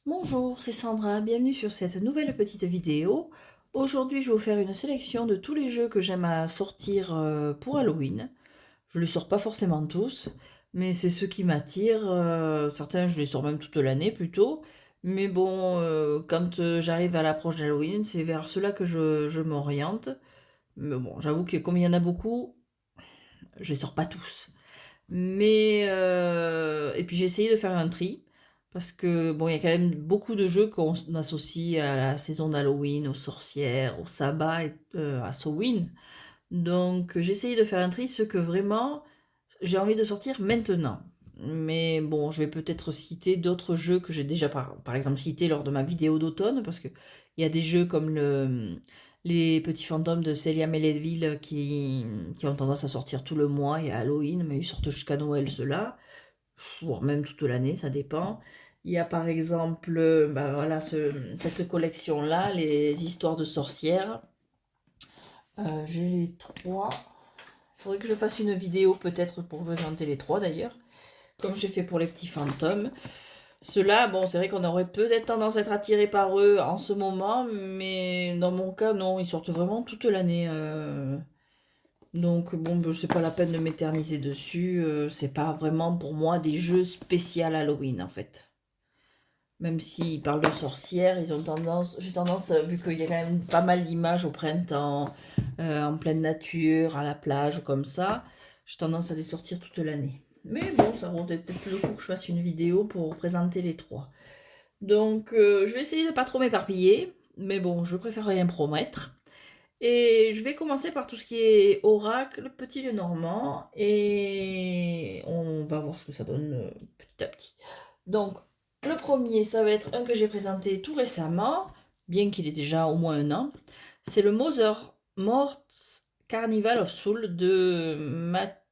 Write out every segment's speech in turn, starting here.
Bonjour, c'est Sandra, bienvenue sur cette nouvelle petite vidéo. Aujourd'hui, je vais vous faire une sélection de tous les jeux que j'aime à sortir pour Halloween. Je les sors pas forcément tous, mais c'est ceux qui m'attirent. Certains, je les sors même toute l'année plutôt. Mais bon, quand j'arrive à l'approche d'Halloween, c'est vers cela que je m'oriente. Mais bon, j'avoue que comme il y en a beaucoup, je les sors pas tous. Et puis j'ai essayé de faire un tri. Parce que bon, il y a quand même beaucoup de jeux qu'on associe à la saison d'Halloween, aux sorcières, au sabbat, à Samhain. Donc j'ai essayé de faire un tri, ce que vraiment j'ai envie de sortir maintenant. Mais bon, je vais peut-être citer d'autres jeux que j'ai déjà par exemple cités lors de ma vidéo d'automne, parce que il y a des jeux comme les petits fantômes de Celia Meleville qui ont tendance à sortir tout le mois et à Halloween, mais ils sortent jusqu'à Noël ceux-là, voire même toute l'année, ça dépend. Il y a par exemple bah voilà, cette collection-là, les histoires de sorcières. J'ai les trois. Il faudrait que je fasse une vidéo peut-être pour présenter les trois d'ailleurs, comme j'ai fait pour les petits fantômes. Ceux-là, bon, c'est vrai qu'on aurait peut-être tendance à être attiré par eux en ce moment, mais dans mon cas, non, ils sortent vraiment toute l'année. Donc, bon, ben, c'est pas la peine de m'éterniser dessus. C'est pas vraiment pour moi des jeux spéciaux Halloween en fait. Même s'ils parlent de sorcières, j'ai tendance, vu qu'il y a quand même pas mal d'images au printemps, en pleine nature, à la plage, comme ça, j'ai tendance à les sortir toute l'année. Mais bon, ça vaut peut-être le coup que je fasse une vidéo pour présenter les trois. Donc, je vais essayer de pas trop m'éparpiller, mais bon, je préfère rien promettre. Et je vais commencer par tout ce qui est oracle, petit le normand, et on va voir ce que ça donne petit à petit. Donc, le premier, ça va être un que j'ai présenté tout récemment, bien qu'il ait déjà au moins un an. C'est le Mother Mort's Carnival of Soul de Matt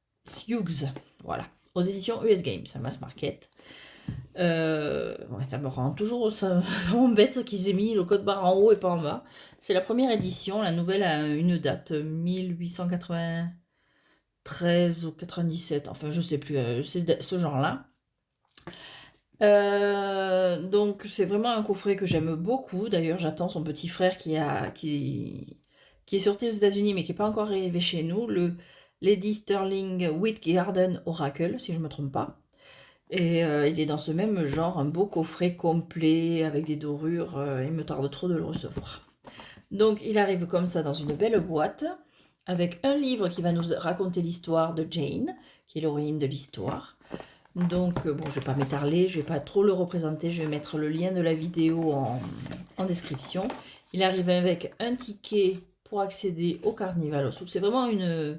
Hughes. Voilà, aux éditions US Games, ça mass market. Ouais, ça me rend toujours ça m'embête qu'ils aient mis le code barre en haut et pas en bas. C'est la première édition, la nouvelle a une date 1893 ou 97, enfin je sais plus, c'est ce genre-là. Donc c'est vraiment un coffret que j'aime beaucoup. D'ailleurs, j'attends son petit frère qui est sorti aux États-Unis mais qui n'est pas encore arrivé chez nous, le Lady Sterling Wheat Garden Oracle, si je ne me trompe pas. Et il est dans ce même genre, un beau coffret complet avec des dorures. Il me tarde trop de le recevoir. Donc il arrive comme ça dans une belle boîte avec un livre qui va nous raconter l'histoire de Jane, qui est l'héroïne de l'histoire. Donc bon, je vais pas m'étarler, je vais pas trop le représenter, je vais mettre le lien de la vidéo en description. Il arrive avec un ticket pour accéder au Carnival. C'est vraiment une...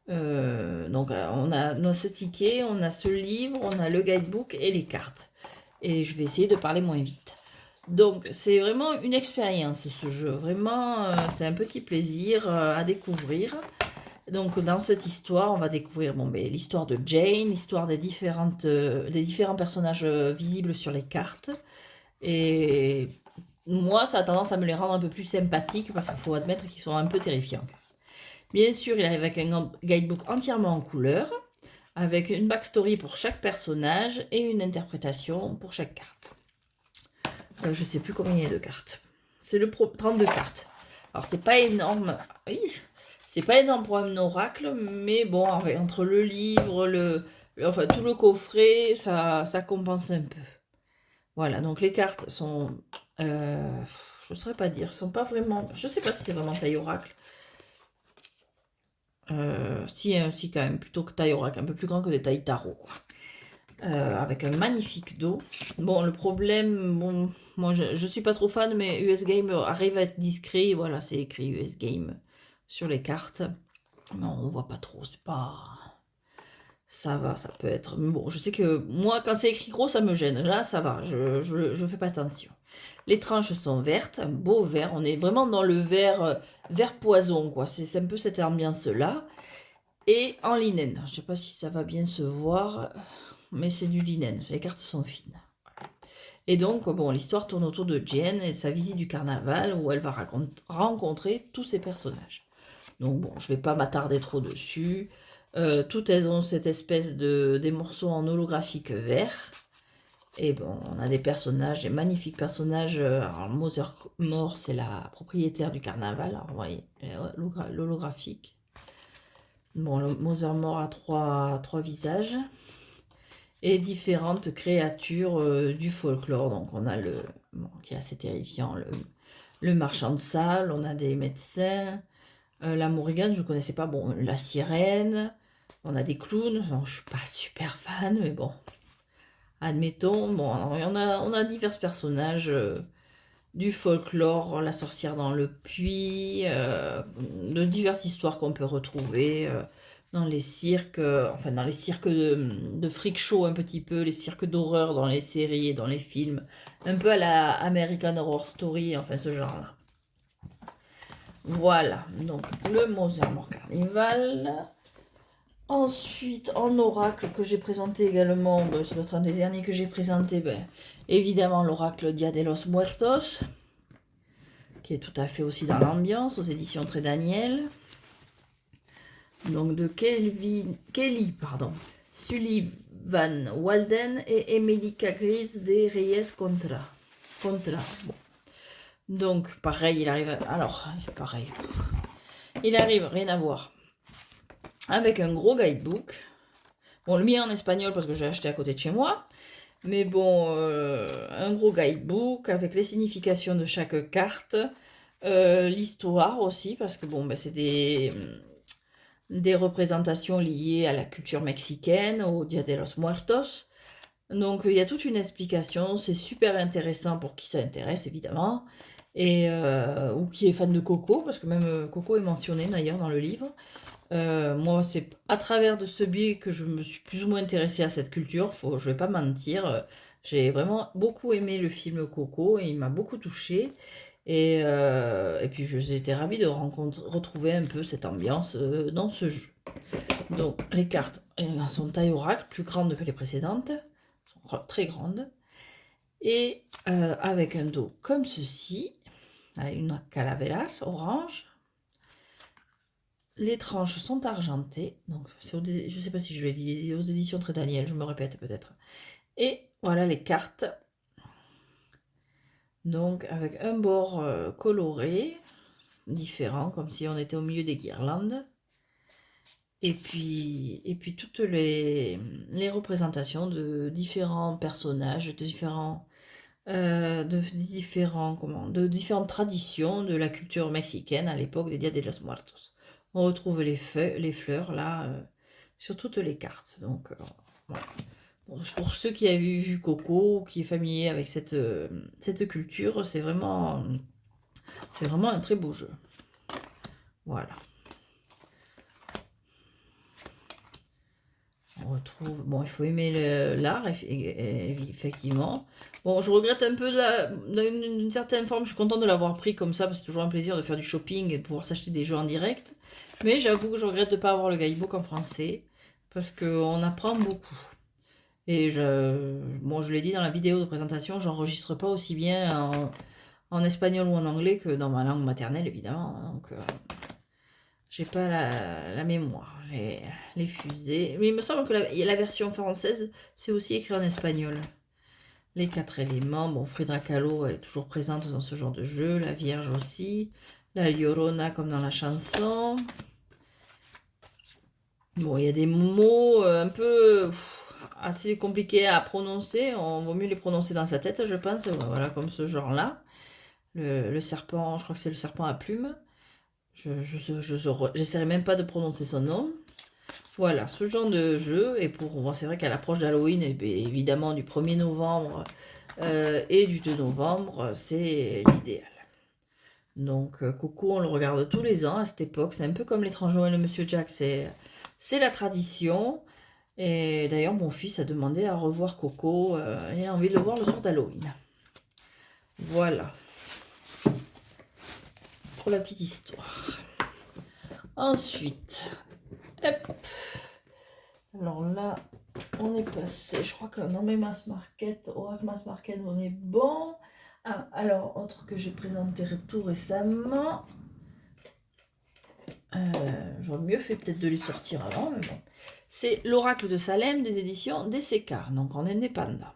donc on a ce ticket, on a ce livre, on a le guidebook et les cartes. Et je vais essayer de parler moins vite. Donc c'est vraiment une expérience ce jeu, vraiment c'est un petit plaisir à découvrir. Donc dans cette histoire, on va découvrir l'histoire de Jane, l'histoire des différents personnages visibles sur les cartes. Et moi, ça a tendance à me les rendre un peu plus sympathiques parce qu'il faut admettre qu'ils sont un peu terrifiants. Bien sûr, il arrive avec un guidebook entièrement en couleur, avec une backstory pour chaque personnage et une interprétation pour chaque carte. Je sais plus combien il y a de cartes. C'est 32 cartes. Alors c'est pas énorme. Oui, c'est pas énorme pour un oracle, mais bon, entre le livre, enfin tout le coffret, ça compense un peu. Voilà, donc les cartes sont, je saurais pas dire, sont pas vraiment, je sais pas si c'est vraiment taille oracle. Si quand même, plutôt que taille oracle, un peu plus grand que des tailles tarot. Avec un magnifique dos. Bon, le problème, bon, moi je suis pas trop fan, mais US Game arrive à être discret. Voilà, c'est écrit US Game sur les cartes. Non, on voit pas trop, c'est pas. Ça va, ça peut être. Mais bon, je sais que moi, quand c'est écrit gros, ça me gêne. Là, ça va, je fais pas attention. Les tranches sont vertes, un beau vert. On est vraiment dans le vert poison, quoi. C'est un peu cette ambiance-là. Et en linen. Je sais pas si ça va bien se voir, mais c'est du linen. Les cartes sont fines. Et donc, bon, l'histoire tourne autour de Jane et sa visite du carnaval où elle va rencontrer tous ses personnages. Donc, bon, je vais pas m'attarder trop dessus. Toutes elles ont cette espèce des morceaux en holographique vert. Et bon, on a des personnages, des magnifiques personnages. Alors, Mother More, c'est la propriétaire du carnaval. Alors, vous voyez, l'holographique. Bon, le Mother More a trois visages. Et différentes créatures du folklore. Donc, on a qui est assez terrifiant, le marchand de sable. On a des médecins. La Morrigan, je ne connaissais pas. Bon, la sirène. On a des clowns. Non, je ne suis pas super fan, mais bon. Admettons, bon, on a divers personnages du folklore, la sorcière dans le puits, de diverses histoires qu'on peut retrouver dans les cirques, enfin dans les cirques de freak show un petit peu, les cirques d'horreur dans les séries et dans les films, un peu à la American Horror Story, enfin ce genre-là. Voilà, donc le Mother More Carnival. Ensuite, en oracle que j'ai présenté également, ça doit être un des derniers que j'ai présenté, évidemment l'oracle Dia de los Muertos, qui est tout à fait aussi dans l'ambiance, aux éditions Très Daniel. Donc de Kelly Sullivan Walden et Emelica Greaves de Reyes Contra. Bon. Donc pareil, il arrive, rien à voir, avec un gros guidebook. Bon, le mien en espagnol parce que j'ai acheté à côté de chez moi. Mais bon, un gros guidebook avec les significations de chaque carte. L'histoire aussi, parce que bon, c'est des représentations liées à la culture mexicaine, au Dia de los Muertos. Donc il y a toute une explication, c'est super intéressant pour qui ça intéresse évidemment, et ou qui est fan de Coco, parce que même Coco est mentionné d'ailleurs dans le livre. Moi, c'est à travers de ce biais que je me suis plus ou moins intéressée à cette culture, je vais pas mentir. J'ai vraiment beaucoup aimé le film Coco et il m'a beaucoup touchée. Et puis j'étais ravie de retrouver un peu cette ambiance dans ce jeu. Donc les cartes sont taille oracle, plus grandes que les précédentes, sont très grandes. Et avec un dos comme ceci, avec une calaveras orange. Les tranches sont argentées, donc je ne sais pas si je l'ai dit, aux éditions Très Daniel, je me répète peut-être. Et voilà les cartes. Donc avec un bord coloré, différent, comme si on était au milieu des guirlandes. Et puis toutes les représentations de différents personnages, de différentes traditions de la culture mexicaine à l'époque des Dia de los Muertos. On retrouve les fleurs là sur toutes les cartes. Donc voilà. Bon, pour ceux qui avaient vu Coco, qui est familier avec cette culture, c'est vraiment un très beau jeu. Voilà. On retrouve, bon, il faut aimer l'art, effectivement. Bon, je regrette un peu d'une certaine forme, je suis contente de l'avoir pris comme ça, parce que c'est toujours un plaisir de faire du shopping et de pouvoir s'acheter des jeux en direct. Mais j'avoue que je regrette de ne pas avoir le guidebook en français, parce qu'on apprend beaucoup. Et je l'ai dit dans la vidéo de présentation, j'enregistre pas aussi bien en espagnol ou en anglais que dans ma langue maternelle, évidemment. Donc, j'ai pas la mémoire, les fusées. Mais il me semble que la version française, c'est aussi écrit en espagnol. Les 4 éléments. Bon, Frida Kahlo est toujours présente dans ce genre de jeu. La Vierge aussi. La Llorona comme dans la chanson. Bon, il y a des mots un peu assez compliqués à prononcer. On vaut mieux les prononcer dans sa tête, je pense. Voilà, comme ce genre-là. Le serpent, je crois que c'est le serpent à plumes. J'essaierai même pas de prononcer son nom. Voilà, ce genre de jeu. Et c'est vrai qu'à l'approche d'Halloween, et évidemment du 1er novembre et du 2 novembre, c'est l'idéal. Donc Coco, on le regarde tous les ans à cette époque. C'est un peu comme l'étrange Noël de Monsieur Jack, c'est la tradition. Et d'ailleurs, mon fils a demandé à revoir Coco. Il a envie de le voir le soir d'Halloween. Voilà. Pour la petite histoire. Ensuite, hop. Alors là, on est passé. Je crois que dans mes Mass Market, Oracle Mass Market, on est bon. Ah, alors, autre que j'ai présenté tout récemment. J'aurais mieux fait peut-être de les sortir avant, mais bon. C'est l'Oracle de Salem des éditions DCK, donc en indépendant.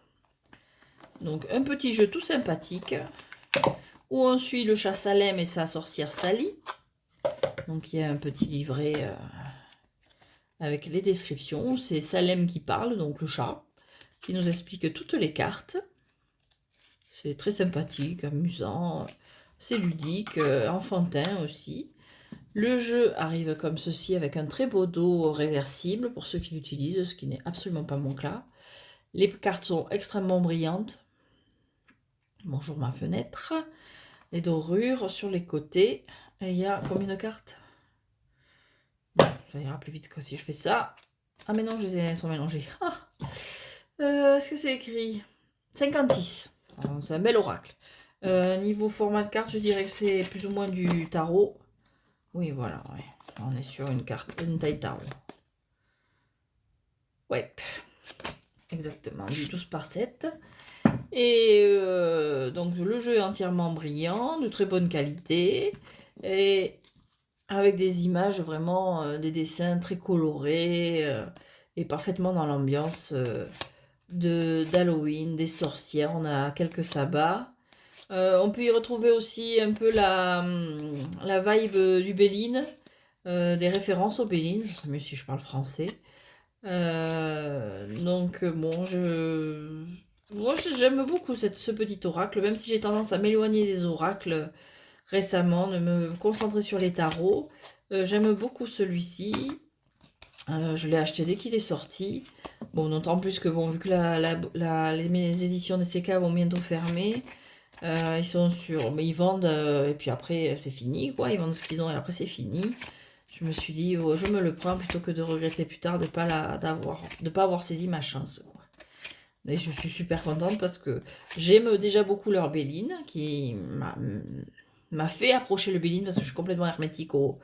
Donc un petit jeu tout sympathique où on suit le chat Salem et sa sorcière Sally. Donc il y a un petit livret avec les descriptions. C'est Salem qui parle, donc le chat, qui nous explique toutes les cartes. C'est très sympathique, amusant, c'est ludique, enfantin aussi. Le jeu arrive comme ceci avec un très beau dos réversible pour ceux qui l'utilisent, ce qui n'est absolument pas mon cas. Les cartes sont extrêmement brillantes. Bonjour ma fenêtre. Les dorures sur les côtés. Et il y a combien de cartes? Ça ira plus vite que si je fais ça. Ah mais non, elles sont mélangées. Est-ce que c'est écrit 56. C'est un bel oracle. Niveau format de carte, je dirais que c'est plus ou moins du tarot. Oui, voilà, ouais. On est sur une carte, une taille tarot. Ouais, exactement, du 12 par 7. Et donc le jeu est entièrement brillant, de très bonne qualité, et avec des images vraiment, des dessins très colorés, et parfaitement dans l'ambiance d'Halloween, des sorcières. On a quelques sabbats. On peut y retrouver aussi un peu la vibe du Béline, des références au Béline, ce serait mieux si je parle français. Donc bon, moi j'aime beaucoup ce petit oracle, même si j'ai tendance à m'éloigner des oracles récemment, de me concentrer sur les tarots. J'aime beaucoup celui-ci. Je l'ai acheté dès qu'il est sorti. Bon, d'autant plus que bon, vu que les éditions de CK vont bientôt fermer, ils sont sur, mais ils vendent et puis après c'est fini quoi. Ils vendent ce qu'ils ont et après c'est fini. Je me suis dit, oh, je me le prends plutôt que de regretter plus tard de pas avoir saisi ma chance, quoi. Et je suis super contente parce que j'aime déjà beaucoup leur Béline, qui m'a fait approcher le Béline parce que je suis complètement hermétique au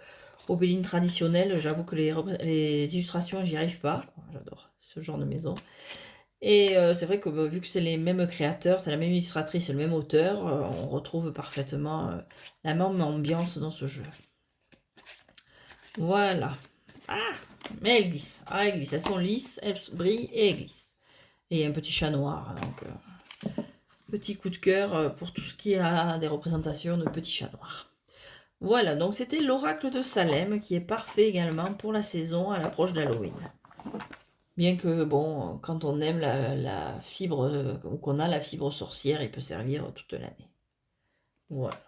Béline traditionnel. J'avoue que les illustrations, j'y arrive pas. J'adore ce genre de maison. Et c'est vrai que vu que c'est les mêmes créateurs, c'est la même illustratrice, le même auteur, on retrouve parfaitement la même ambiance dans ce jeu. Voilà. Ah, mais elles glissent. Ah, elles glissent. Elles sont lisses, elles brillent et elles glissent. Et un petit chat noir. Donc, petit coup de cœur pour tout ce qui a des représentations de petits chats noirs. Voilà, donc c'était l'oracle de Salem qui est parfait également pour la saison à l'approche d'Halloween. Bien que, bon, quand on aime la fibre, ou qu'on a la fibre sorcière, il peut servir toute l'année. Voilà.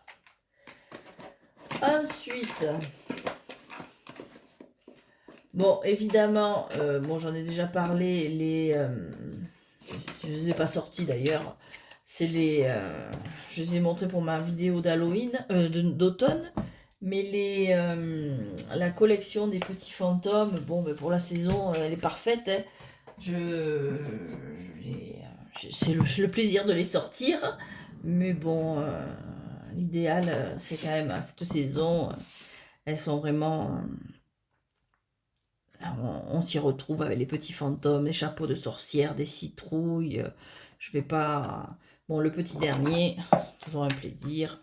Ensuite, bon, évidemment, bon, j'en ai déjà parlé, je ne les ai pas sortis d'ailleurs, c'est je les ai montrés pour ma vidéo d'Halloween, d'automne, mais la collection des petits fantômes, bon, ben, pour la saison, elle est parfaite, hein. C'est le plaisir de les sortir, mais bon, l'idéal, c'est quand même à cette saison, elles sont vraiment... on s'y retrouve avec les petits fantômes, les chapeaux de sorcière, des citrouilles. Je vais pas... Bon, le petit dernier, toujours un plaisir.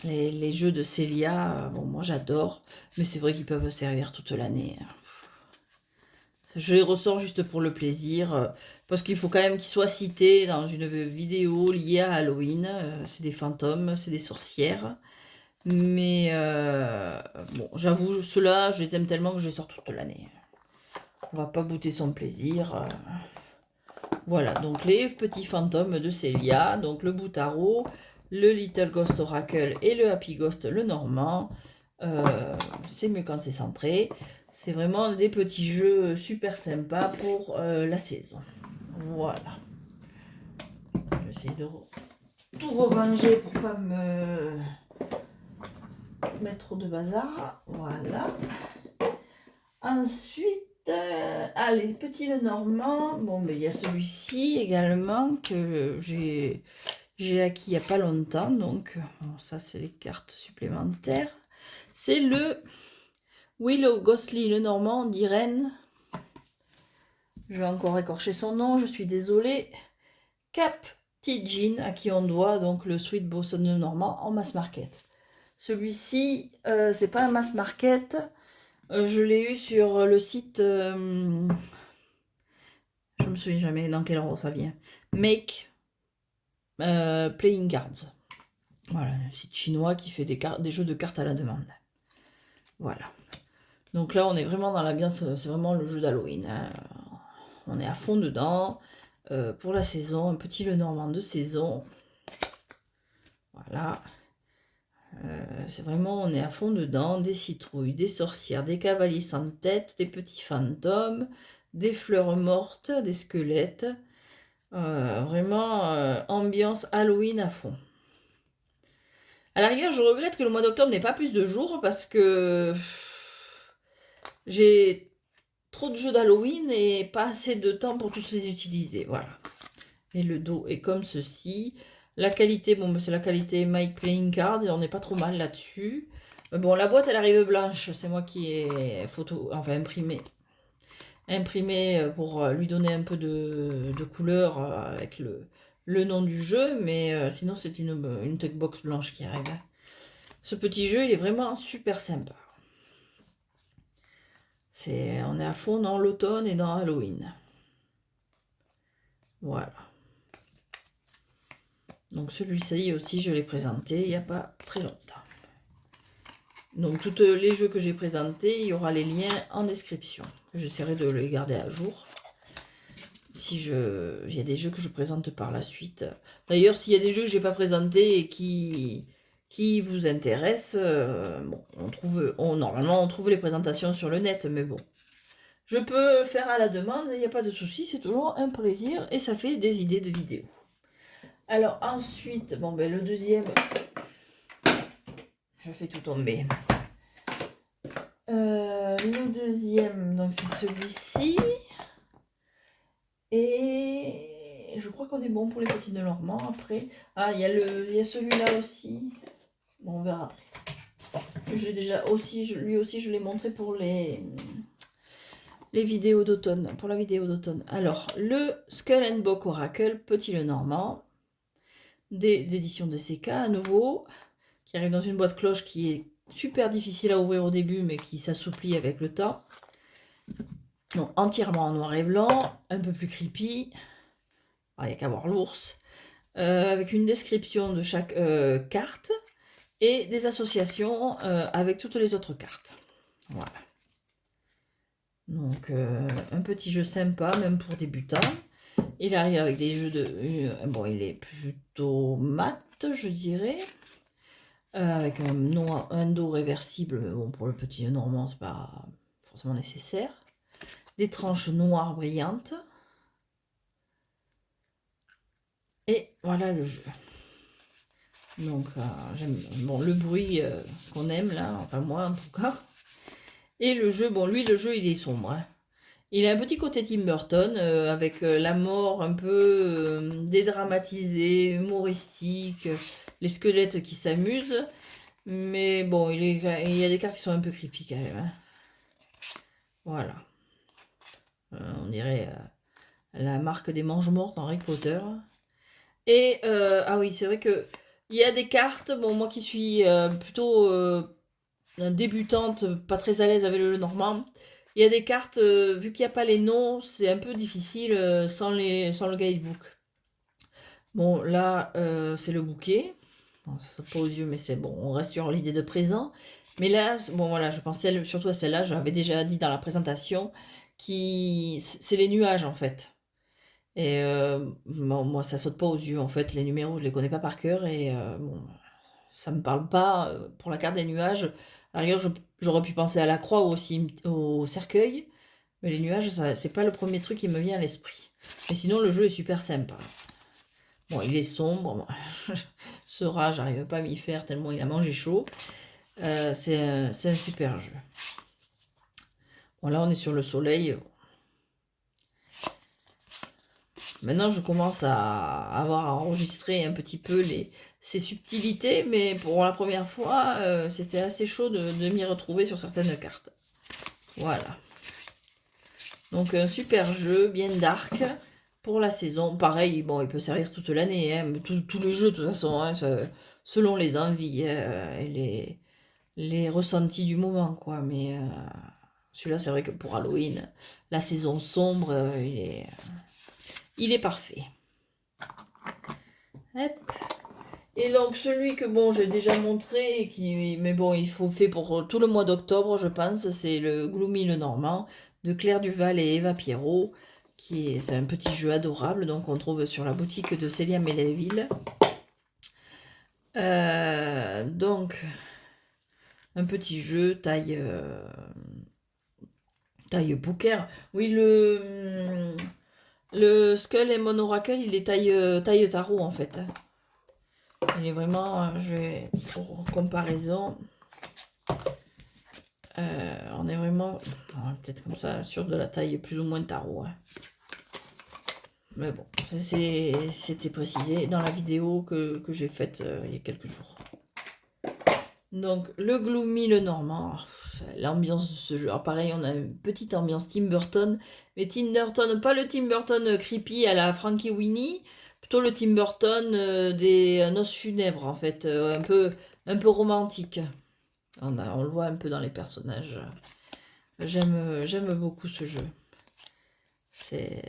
Les jeux de Célia, bon, moi j'adore. Mais c'est vrai qu'ils peuvent servir toute l'année. Je les ressors juste pour le plaisir. Parce qu'il faut quand même qu'ils soient cités dans une vidéo liée à Halloween. C'est des fantômes, c'est des sorcières. Mais bon, j'avoue, ceux-là, je les aime tellement que je les sors toute l'année. On va pas bouter son plaisir. Voilà, donc les petits fantômes de Célia, donc le Boutaro, le Little Ghost Oracle et le Happy Ghost le Normand. C'est mieux quand c'est centré. C'est vraiment des petits jeux super sympas pour la saison. Voilà. Je vais essayer de tout ranger pour pas me mettre trop de bazar. Voilà. Ensuite, les petits Lenormand. Bon, mais il y a celui-ci également que j'ai acquis il n'y a pas longtemps. Donc, bon, ça, c'est les cartes supplémentaires. C'est le Willow Ghostly Lenormand d'Irène. Je vais encore écorcher son nom, je suis désolée. Cap Jean, à qui on doit donc le Sweet Blossom Lenormand en mass market. Celui-ci, c'est pas un mass market. Je l'ai eu sur le site, je Je me souviens jamais dans quel ordre ça vient. Make Playing Cards. Voilà, un site chinois qui fait des jeux de cartes à la demande. Voilà. Donc là, on est vraiment dans l'ambiance, c'est vraiment le jeu d'Halloween. Hein. On est à fond dedans. Pour la saison, un petit Lenormand de saison. Voilà. C'est vraiment, on est à fond dedans. Des citrouilles, des sorcières, des cavaliers sans tête, des petits fantômes, des fleurs mortes, des squelettes. Vraiment, ambiance Halloween à fond. À la rigueur, je regrette que le mois d'octobre n'ait pas plus de jours parce que j'ai trop de jeux d'Halloween et pas assez de temps pour tous les utiliser. Voilà. Et le dos est comme ceci. La qualité, bon, c'est la qualité My Playing Card et on n'est pas trop mal là-dessus. Bon, la boîte, elle arrive blanche. C'est moi qui ai imprimé pour lui donner un peu de couleur avec le nom du jeu. Mais sinon, c'est une tech box blanche qui arrive. Ce petit jeu, il est vraiment super sympa. On est à fond dans l'automne et dans Halloween. Voilà. Donc celui-ci aussi, je l'ai présenté il n'y a pas très longtemps. Donc tous les jeux que j'ai présentés, il y aura les liens en description. J'essaierai de les garder à jour. Il y a des jeux que je présente par la suite. D'ailleurs, s'il y a des jeux que je n'ai pas présentés et qui vous intéressent, bon, normalement on trouve les présentations sur le net, mais bon. Je peux faire à la demande, il n'y a pas de souci, c'est toujours un plaisir et ça fait des idées de vidéos. Alors ensuite, bon ben le deuxième, je fais tout tomber. Le deuxième, donc c'est celui-ci. Et je crois qu'on est bon pour les petits Lenormand après. Ah, il y a celui-là aussi. Bon, on verra après. J'ai déjà aussi, lui aussi, je l'ai montré pour les vidéos d'automne. Pour la vidéo d'automne. Alors, le Skull and Bones Oracle, petit Lenormand. Des éditions de CK à nouveau. Qui arrive dans une boîte cloche qui est super difficile à ouvrir au début, mais qui s'assouplit avec le temps. Donc, entièrement en noir et blanc. Un peu plus creepy. Il n'y a qu'à voir l'ours. Avec une description de chaque carte et des associations avec toutes les autres cartes. Voilà. Donc, un petit jeu sympa, même pour débutants. Il arrive avec des jeux de... bon, il est plutôt mat, je dirais. Avec un dos réversible. Bon, pour le petit Normand, c'est pas forcément nécessaire. Des tranches noires brillantes. Et voilà le jeu. Donc, j'aime le bruit qu'on aime là, enfin moi en tout cas. Et le jeu, bon, lui, le jeu, il est sombre. Hein. Il a un petit côté Tim Burton, avec la mort un peu dédramatisée, humoristique, les squelettes qui s'amusent. Mais bon, il y a des cartes qui sont un peu creepy quand même. Hein. Voilà. On dirait la marque des mange-morts dans Harry Potter. Et, ah oui, c'est vrai que il y a des cartes, bon, moi qui suis plutôt débutante, pas très à l'aise avec le Normand, il y a des cartes, vu qu'il n'y a pas les noms, c'est un peu difficile sans le guidebook. Bon, là, c'est le bouquet. Bon, ça saute pas aux yeux, mais c'est bon, on reste sur l'idée de présent. Mais là, bon, voilà, je pensais surtout à celle-là, j'avais déjà dit dans la présentation, c'est les nuages, en fait. Et bon, moi, ça saute pas aux yeux, en fait, les numéros, je les connais pas par cœur, et bon, ça me parle pas. Pour la carte des nuages, à la rigueur, j'aurais pu penser à la croix ou au cercueil, mais les nuages, c'est pas le premier truc qui me vient à l'esprit. Mais sinon, le jeu est super sympa. Bon, il est sombre. Ce rat, j'arrive pas à m'y faire tellement il a mangé chaud. C'est un super jeu. Bon, là, on est sur le soleil. Maintenant, je commence à avoir enregistré un petit peu ces subtilités, mais pour la première fois, c'était assez chaud de m'y retrouver sur certaines cartes. Voilà. Donc, un super jeu, bien dark, pour la saison. Pareil, bon, il peut servir toute l'année, hein, tous les jeux, de toute façon, hein, selon les envies et les ressentis du moment, quoi. Mais Celui-là, c'est vrai que pour Halloween, la saison sombre, il est parfait. Hop. Et donc celui que bon j'ai déjà montré, mais bon il faut fait pour tout le mois d'octobre je pense, c'est le Gloomy le Normand de Claire Duval et Eva Pierrot, c'est un petit jeu adorable, donc on trouve sur la boutique de Célia Méléville. Donc un petit jeu taille poker. Oui, le Skull et Mon Oracle, il est taille tarot en fait. Il est vraiment, pour comparaison, on est vraiment, peut-être comme ça, sur de la taille plus ou moins tarot. Hein. Mais bon, c'était précisé dans la vidéo que j'ai faite il y a quelques jours. Donc, le Gloomy, le Normand, l'ambiance de ce jeu. Alors pareil, on a une petite ambiance Tim Burton, mais Tim Burton, pas le Tim Burton creepy à la Frankie Winnie, plutôt le Tim Burton des noces funèbres, en fait, un peu romantique. On le voit un peu dans les personnages. J'aime beaucoup ce jeu. C'est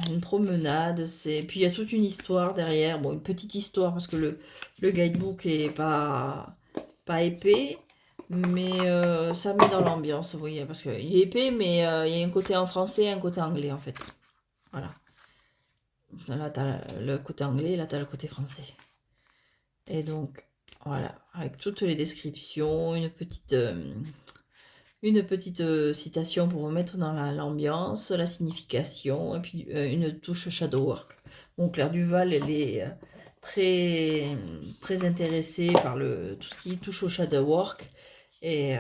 une promenade, puis il y a toute une histoire derrière. Bon, une petite histoire, parce que le guidebook est pas épais, mais ça met dans l'ambiance, vous voyez, parce qu'il est épais, mais il y a un côté en français et un côté anglais, en fait. Voilà. Là, tu as le côté anglais, là, tu as le côté français. Et donc, voilà, avec toutes les descriptions, une petite citation pour vous mettre dans l'ambiance, la signification, et puis une touche shadow work. Bon, Claire Duval, elle est très, très intéressée par tout ce qui touche au shadow work, et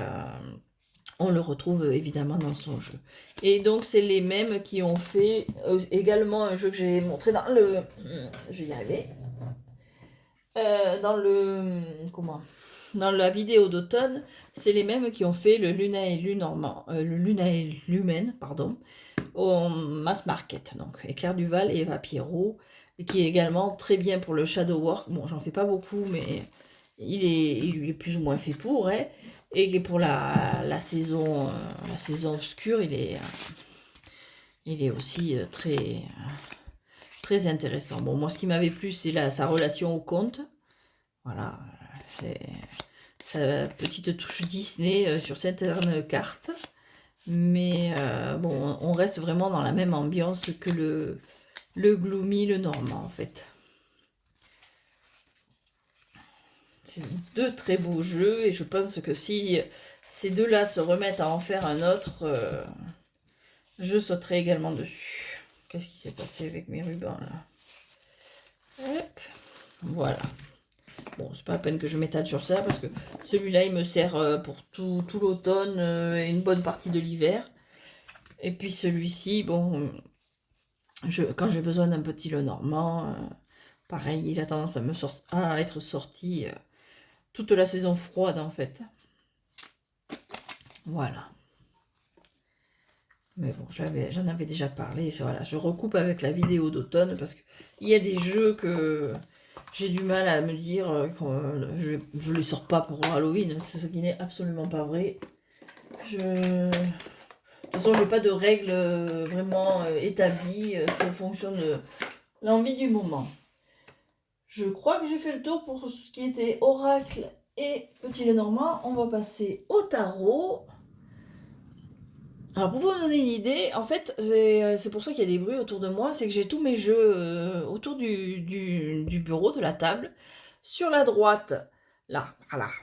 on le retrouve évidemment dans son jeu. Et donc, c'est les mêmes qui ont fait également un jeu que j'ai montré dans le... Je vais y arriver. Dans le... Comment ? Dans la vidéo d'automne, c'est les mêmes qui ont fait le Luna et Lumen, pardon, au Mass Market. Donc, et Claire Duval et Eva Pierrot, qui est également très bien pour le shadow work. Bon, j'en fais pas beaucoup, mais il est plus ou moins fait pour, hein. Et pour la saison obscure, il est aussi très, très intéressant. Bon, moi, ce qui m'avait plu, c'est sa relation au conte. Voilà, c'est sa petite touche Disney sur certaines cartes. Mais bon, on reste vraiment dans la même ambiance que le Gloomy, le Normand, en fait. C'est deux très beaux jeux, et je pense que si ces deux-là se remettent à en faire un autre, je sauterai également dessus. Qu'est-ce qui s'est passé avec mes rubans, là? Hop, voilà. Bon, c'est pas la peine que je m'étale sur ça, parce que celui-là, il me sert pour tout l'automne et une bonne partie de l'hiver. Et puis celui-ci, bon, quand j'ai besoin d'un petit Lenormand, pareil, il a tendance à être sorti toute la saison froide, en fait. Voilà. Mais bon, j'en avais déjà parlé. Voilà, je recoupe avec la vidéo d'automne, parce qu'il y a des jeux que j'ai du mal à me dire que je les sors pas pour Halloween, ce qui n'est absolument pas vrai. De toute façon, je n'ai pas de règles vraiment établies, c'est en fonction de l'envie du moment. Je crois que j'ai fait le tour pour ce qui était oracle et petit Lenormand. On va passer au tarot. Alors pour vous donner une idée, en fait, c'est pour ça qu'il y a des bruits autour de moi, c'est que j'ai tous mes jeux autour du bureau, de la table. Sur la droite, là,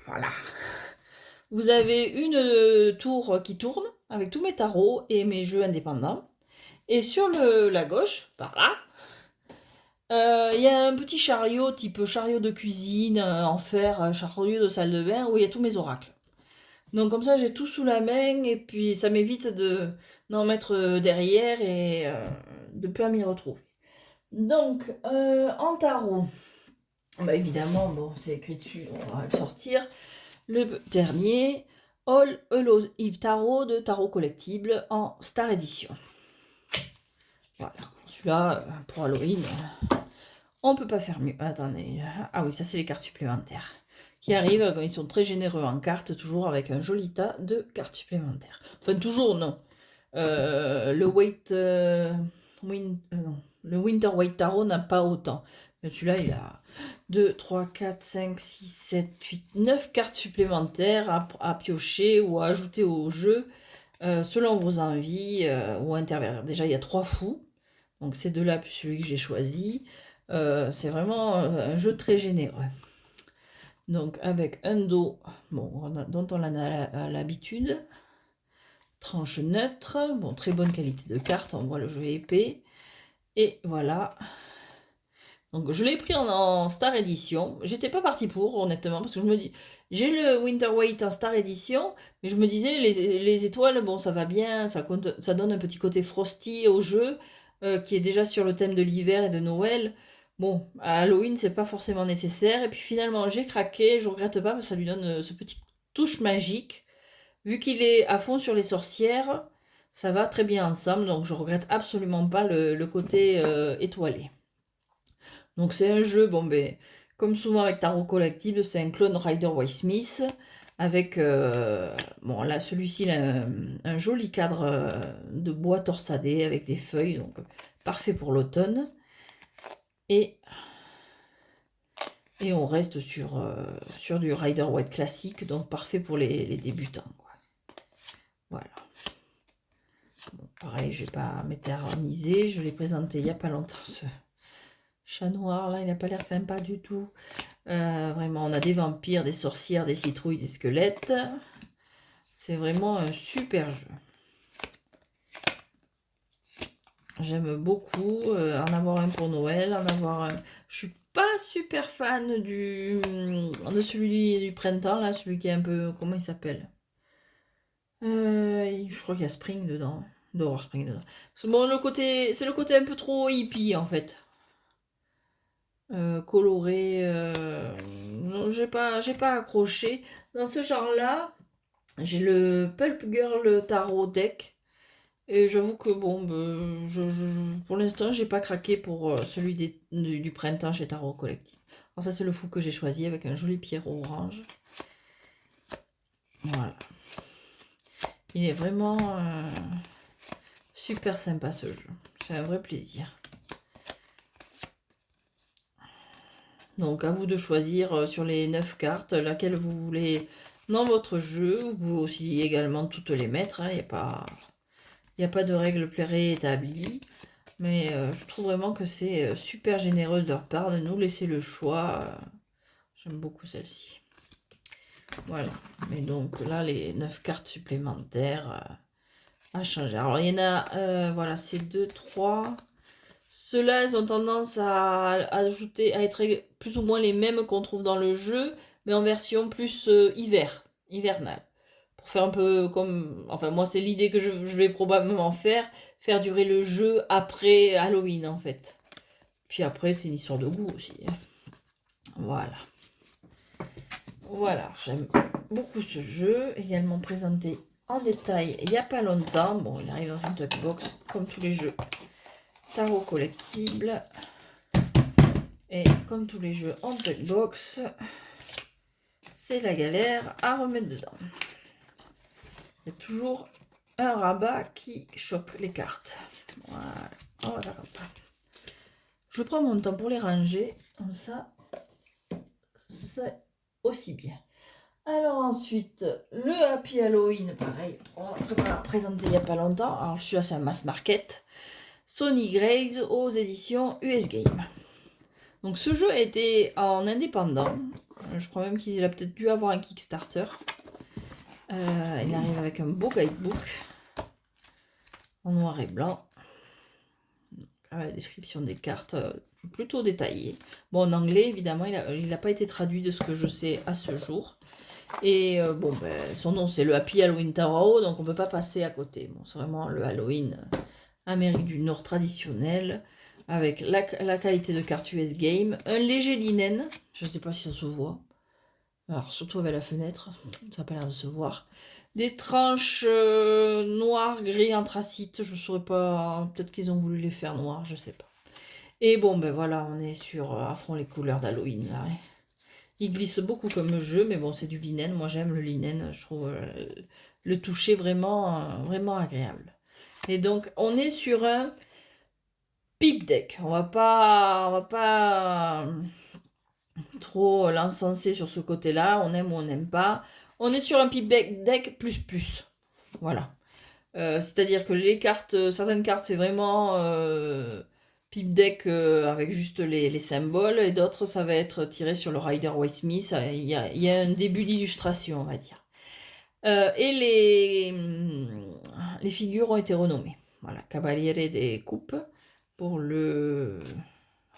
voilà. Vous avez une tour qui tourne avec tous mes tarots et mes jeux indépendants. Et sur la gauche, par là, il y a un petit chariot type chariot de cuisine en fer, chariot de salle de bain, où il y a tous mes oracles. Donc comme ça, j'ai tout sous la main, et puis ça m'évite d'en mettre derrière et de pas m'y retrouver. Donc, en tarot, bah évidemment, bon, c'est écrit dessus, on va le sortir. Le dernier, All Hallows Eve Tarot de Tarot Collectible en Star Edition. Voilà, celui-là, pour Halloween, on peut pas faire mieux. Attendez, ah oui, ça c'est les cartes supplémentaires qui arrivent. Ils sont très généreux en cartes, toujours avec un joli tas de cartes supplémentaires. Enfin, toujours, non. Le le Winter White Tarot n'a pas autant. Mais celui-là, il a 2, 3, 4, 5, 6, 7, 8, 9 cartes supplémentaires à piocher ou à ajouter au jeu selon vos envies ou intervenir. Déjà, il y a 3 fous. Donc, c'est de là plus celui que j'ai choisi. C'est vraiment un jeu très généreux. Donc, avec un dos dont on a l'habitude. Tranche neutre. Bon, très bonne qualité de carte. On voit le jeu épais. Et voilà. Donc je l'ai pris en Star Edition. J'étais pas partie pour, honnêtement, parce que je me dis, j'ai le Winter White en Star Edition, mais je me disais, les étoiles, bon, ça va bien, ça donne un petit côté frosty au jeu, qui est déjà sur le thème de l'hiver et de Noël. Bon, à Halloween, c'est pas forcément nécessaire. Et puis finalement, j'ai craqué, je regrette pas, parce que ça lui donne ce petit touche magique. Vu qu'il est à fond sur les sorcières, ça va très bien ensemble, donc je regrette absolument pas le côté étoilé. Donc c'est un jeu, bon ben, comme souvent avec Tarot Collectible, c'est un clone Rider Waite Smith, avec, bon là celui-ci, il a un joli cadre de bois torsadé avec des feuilles, donc parfait pour l'automne. Et on reste sur du Rider Waite classique, donc parfait pour les débutants, quoi. Voilà. Bon, pareil, je vais pas m'éterniser, je l'ai présenté il n'y a pas longtemps, ce chat noir là, il n'a pas l'air sympa du tout. Vraiment, on a des vampires, des sorcières, des citrouilles, des squelettes. C'est vraiment un super jeu. J'aime beaucoup en avoir un pour Noël, en avoir un. Je suis pas super fan de celui du printemps, là, celui qui est un peu. Comment il s'appelle? Je crois qu'il y a Spring dedans. D'Horror Spring dedans. C'est bon, c'est le côté un peu trop hippie en fait. Coloré. Non, j'ai pas accroché. Dans ce genre-là, j'ai le Pulp Girl Tarot Deck. Et j'avoue que bon, ben, pour l'instant, j'ai pas craqué pour celui du printemps chez Tarot Collectif. Alors ça, c'est le fou que j'ai choisi avec un joli pierrot orange. Voilà. Il est vraiment super sympa ce jeu. C'est un vrai plaisir. Donc à vous de choisir sur les 9 cartes laquelle vous voulez dans votre jeu. Vous pouvez aussi également toutes les mettre. Il n'y a pas de règle préétablie. Mais je trouve vraiment que c'est super généreux de leur part de nous laisser le choix. J'aime beaucoup celle-ci. Voilà. Mais donc là, les 9 cartes supplémentaires à changer. Alors il y en a, voilà, c'est 2, 3... Ceux-là, ils ont tendance à ajouter, à être plus ou moins les mêmes qu'on trouve dans le jeu, mais en version plus hivernale. Pour faire un peu comme... Enfin, moi, c'est l'idée que je vais probablement faire durer le jeu après Halloween, en fait. Puis après, c'est une histoire de goût aussi. Voilà. Voilà, j'aime beaucoup ce jeu, également présenté en détail il n'y a pas longtemps. Bon, il arrive dans une tuck box, comme tous les jeux Tarot Collectible. Et comme tous les jeux en tuck box, c'est la galère à remettre dedans. Il y a toujours un rabat qui chope les cartes. Voilà, on va faire comme ça. Je prends mon temps pour les ranger, comme ça, c'est aussi bien. Alors ensuite, le Happy Halloween, pareil, on l'a présenté il n'y a pas longtemps. Alors celui-là, c'est un mass market. Sony Grays aux éditions US Game. Donc ce jeu a été en indépendant. Je crois même qu'il a peut-être dû avoir un Kickstarter. Il arrive avec un beau guidebook en noir et blanc. La description des cartes plutôt détaillée. Bon, en anglais, évidemment, il n'a pas été traduit de ce que je sais à ce jour. Et bon, ben, son nom, c'est le Happy Halloween Tarot, donc on ne peut pas passer à côté. Bon, c'est vraiment le Halloween Amérique du Nord traditionnel, avec la qualité de carte US Game, un léger linen, je ne sais pas si ça se voit, alors surtout avec la fenêtre, ça n'a pas l'air de se voir, des tranches noires, gris, anthracite, je ne saurais pas, peut-être qu'ils ont voulu les faire noirs, je ne sais pas. Et bon, ben voilà, on est sur à fond les couleurs d'Halloween, là. Il glisse beaucoup comme jeu, mais bon, c'est du linen. Moi, j'aime le linen. Je trouve le toucher vraiment agréable. Et donc, on est sur un pipe deck. On va pas trop l'encenser sur ce côté-là. On aime ou on n'aime pas. On est sur un pipe deck plus. Voilà. C'est-à-dire que les cartes, certaines cartes, c'est vraiment pipe deck avec juste les symboles, et d'autres, ça va être tiré sur le Rider-Waite-Smith. Il y a un début d'illustration, on va dire. Et les figures ont été renommées. Voilà, Cavaliere des Coupes pour le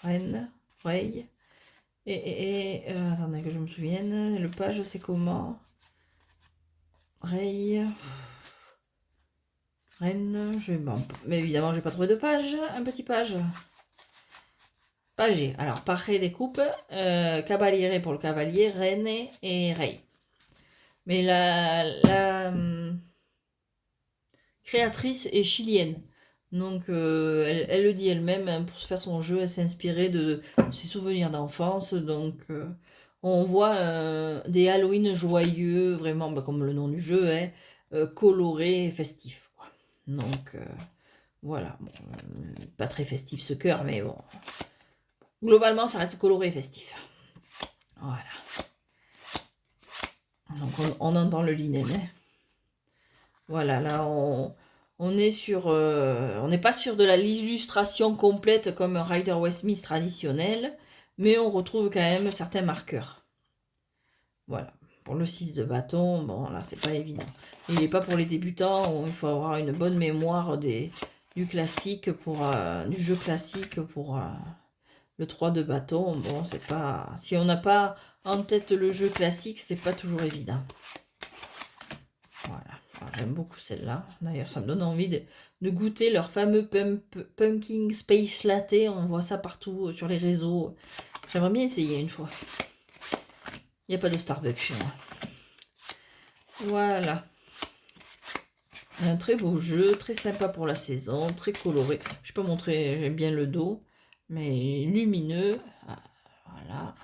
Reine, Rey. Attendez que je me souvienne, le page c'est comment? Rey. Reine, bon, mais évidemment, j'ai pas trouvé de page. Un petit page. Pagé. Alors, Paré des coupes, Cavaliere pour le cavalier, Reine et Rey. Mais la créatrice est chilienne. Donc, elle le dit elle-même, hein, pour se faire son jeu, elle s'est inspirée de ses souvenirs d'enfance. Donc, on voit des Halloween joyeux, vraiment, bah, comme le nom du jeu est, coloré et festif. Donc, voilà. Bon, pas très festif ce cœur, mais bon. Globalement, ça reste coloré et festif. Voilà. Donc, on entend le linen. Hein. Voilà, là, on est sur... on n'est pas sur de l'illustration complète comme un Rider-Waite-Smith traditionnel, mais on retrouve quand même certains marqueurs. Voilà. Pour le 6 de bâton, bon, là, c'est pas évident. Il n'est pas pour les débutants, il faut avoir une bonne mémoire du classique, du jeu classique pour le 3 de bâton. Bon, c'est pas... Si on n'a pas en tête le jeu classique, c'est pas toujours évident. Voilà. J'aime beaucoup celle-là. D'ailleurs, ça me donne envie de goûter leur fameux Pumpkin Space Latte. On voit ça partout sur les réseaux. J'aimerais bien essayer une fois. Il n'y a pas de Starbucks chez moi. Voilà. Un très beau jeu, très sympa pour la saison, très coloré. Je peux montrer, j'aime bien le dos, mais lumineux. Ah, voilà.